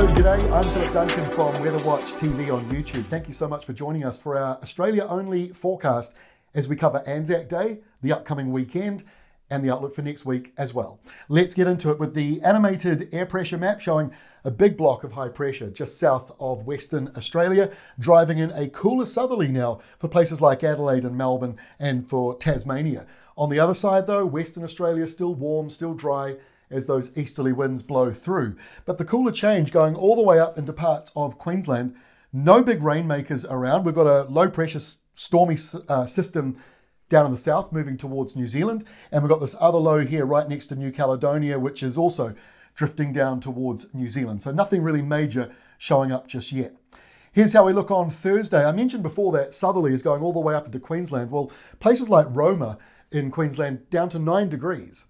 G'day, I'm Philip Duncan from Weather Watch TV on YouTube. Thank you so much for joining us for our Australia-only forecast as we cover Anzac Day, the upcoming weekend, and the outlook for next week as well. Let's get into it with the animated air pressure map showing a big block of high pressure just south of Western Australia, driving in a cooler southerly now for places like Adelaide and Melbourne and for Tasmania. On the other side though, Western Australia still warm, still dry, as those easterly winds blow through. But the cooler change going all the way up into parts of Queensland. No big rainmakers around. We've got a low pressure stormy system down in the south moving towards New Zealand. And we've got this other low here right next to New Caledonia, which is also drifting down towards New Zealand. So nothing really major showing up just yet. Here's how we look on Thursday. I mentioned before that southerly is going all the way up into Queensland. Well, places like Roma in Queensland down to 9 degrees.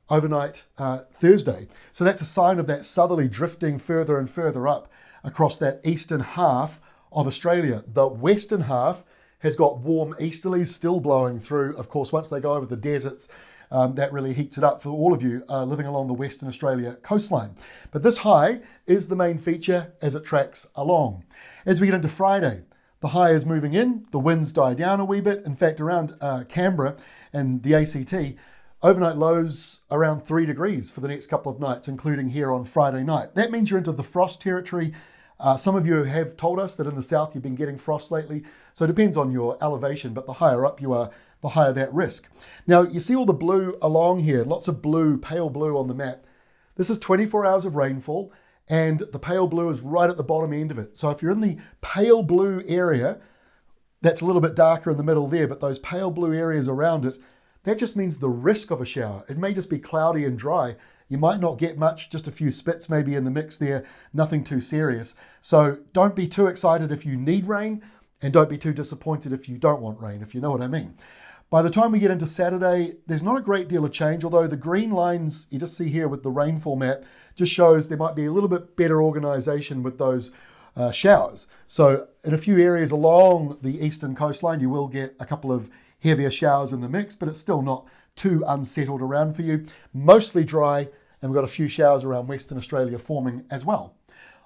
Overnight Thursday. So that's a sign of that southerly drifting further and further up across that eastern half of Australia. The western half has got warm easterlies still blowing through. Of course, once they go over the deserts, that really heats it up for all of you living along the Western Australia coastline. But this high is the main feature as it tracks along. As we get into Friday, the high is moving in, the winds die down a wee bit. In fact, around Canberra and the ACT, overnight lows around 3 degrees for the next couple of nights, including here on Friday night. That means you're into the frost territory. Some of you have told us that in the south you've been getting frost lately. So it depends on your elevation, but the higher up you are, the higher that risk. Now, you see all the blue along here, lots of blue, pale blue on the map. This is 24 hours of rainfall, and the pale blue is right at the bottom end of it. So if you're in the pale blue area, that's a little bit darker in the middle there, but those pale blue areas around it, that just means the risk of a shower. It may just be cloudy and dry. You might not get much, just a few spits maybe in the mix there, nothing too serious. So don't be too excited if you need rain, and don't be too disappointed if you don't want rain, if you know what I mean. By the time we get into Saturday, there's not a great deal of change, although the green lines you just see here with the rainfall map just shows there might be a little bit better organization with those showers. So in a few areas along the eastern coastline, you will get a couple of heavier showers in the mix, but it's still not too unsettled around for you. Mostly dry, and we've got a few showers around Western Australia forming as well.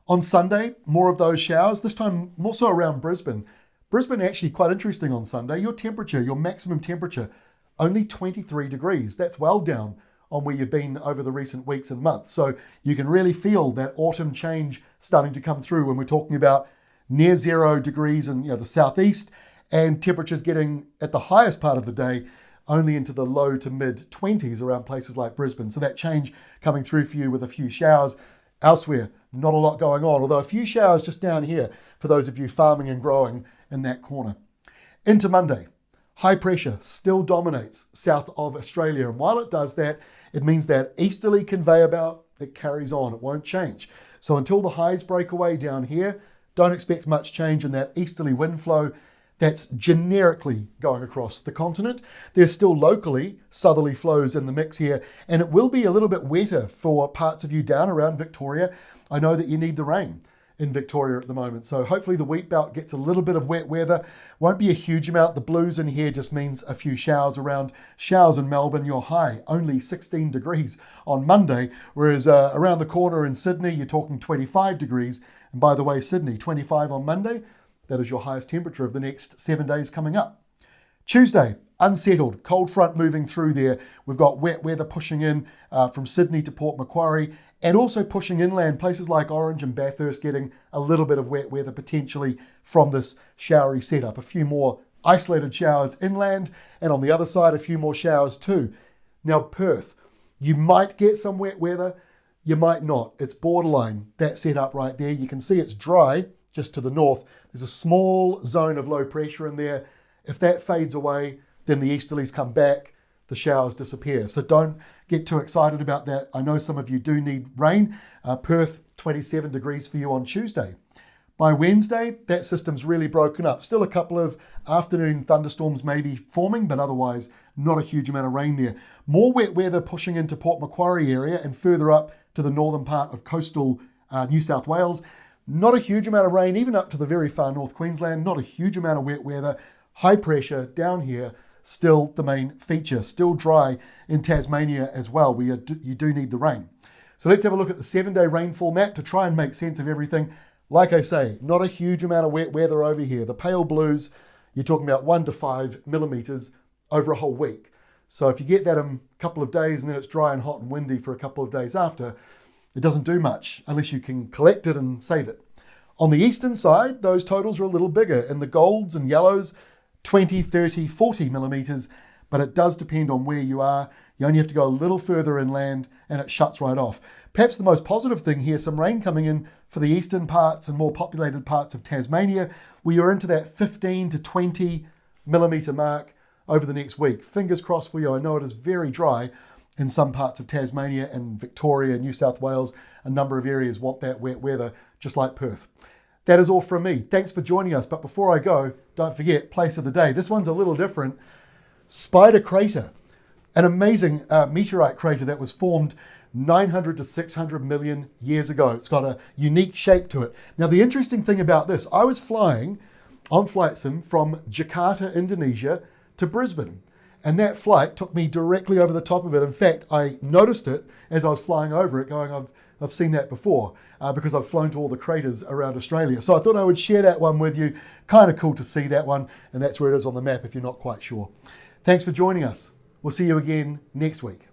On Sunday, more of those showers, this time more so around Brisbane. Brisbane actually quite interesting on Sunday. Your temperature, your maximum temperature, only 23 degrees. That's well down on where you've been over the recent weeks and months. So you can really feel that autumn change starting to come through when we're talking about near 0 degrees in the southeast, and temperatures getting at the highest part of the day only into the low to mid 20s around places like Brisbane. So that change coming through for you with a few showers. Elsewhere, not a lot going on, although a few showers just down here for those of you farming and growing in that corner. Into Monday, high pressure still dominates south of Australia. And while it does that, it means that easterly conveyor belt, it carries on, it won't change. So until the highs break away down here, don't expect much change in that easterly wind flow that's generically going across the continent. There's still locally southerly flows in the mix here, and it will be a little bit wetter for parts of you down around Victoria. I know that you need the rain in Victoria at the moment, so hopefully the wheat belt gets a little bit of wet weather. Won't be a huge amount. The blues in here just means a few showers around. Showers in Melbourne, your high only 16 degrees on Monday, whereas around the corner in Sydney, you're talking 25 degrees. And by the way, Sydney, 25 on Monday. That is your highest temperature of the next 7 days coming up. Tuesday, unsettled, cold front moving through there. We've got wet weather pushing in from Sydney to Port Macquarie, and also pushing inland, places like Orange and Bathurst getting a little bit of wet weather potentially from this showery setup. A few more isolated showers inland, and on the other side, a few more showers too. Now Perth, you might get some wet weather, you might not. It's borderline, that setup right there. You can see it's dry just to the north. There's a small zone of low pressure in there. If that fades away, then the easterlies come back, the showers disappear. So don't get too excited about that. I know some of you do need rain. Perth, 27 degrees for you on Tuesday. By Wednesday, that system's really broken up. Still a couple of afternoon thunderstorms maybe forming, but otherwise not a huge amount of rain there. More wet weather pushing into Port Macquarie area and further up to the northern part of coastal New South Wales. Not a huge amount of rain, even up to the very far north Queensland. Not a huge amount of wet weather. High pressure down here, still the main feature. Still dry in Tasmania as well, where you do need the rain. So let's have a look at the 7-day rainfall map to try and make sense of everything. Like I say, not a huge amount of wet weather over here. The pale blues, you're talking about 1 to 5 millimetres over a whole week. So if you get that in a couple of days and then it's dry and hot and windy for a couple of days after, it doesn't do much unless you can collect it and save it. On the eastern side, those totals are a little bigger. In the golds and yellows, 20, 30, 40 millimetres, but it does depend on where you are. You only have to go a little further inland and it shuts right off. Perhaps the most positive thing here, some rain coming in for the eastern parts and more populated parts of Tasmania. We are into that 15 to 20 millimetre mark over the next week. Fingers crossed for you. I know it is very dry in some parts of Tasmania and Victoria, New South Wales. A number of areas want that wet weather, just like Perth. That is all from me. Thanks for joining us. But before I go, don't forget, place of the day. This one's a little different. Spider Crater, an amazing meteorite crater that was formed 900 to 600 million years ago. It's got a unique shape to it. Now, the interesting thing about this, I was flying on flight sim from Jakarta, Indonesia to Brisbane. And that flight took me directly over the top of it. In fact, I noticed it as I was flying over it, going, I've seen that before because I've flown to all the craters around Australia. So I thought I would share that one with you. Kind of cool to see that one. And that's where it is on the map if you're not quite sure. Thanks for joining us. We'll see you again next week.